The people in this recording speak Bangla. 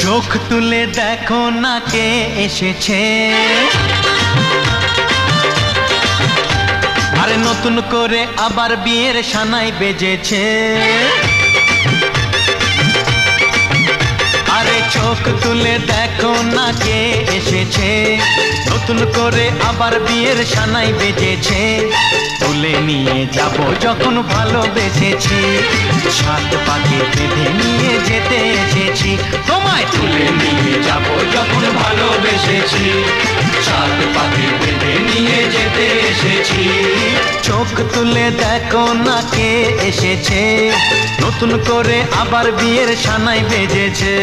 চোখ তুলে দেখো না কে এসেছে, আরে নতুন করে আবার বিয়ের সানাই বেজেছে। আরে চোখ তুলে দেখো না কে এসেছে, নতুন করে আবার বিয়ের সানাই বেজেছে। তুলে নিয়ে যাব যখন ভালোবেসেছি, সাত পাকে বেঁধে নিয়ে যেতে এসেছি। তোমায় তুলে নিয়ে যাব যখন ভালোবেসেছি, সাত পাকে বেঁধে নিয়ে যেতে এসেছি। চোখ তুলে দেখো না কে এসেছে, নতুন করে আবার বিয়ের সানাই বেজেছে।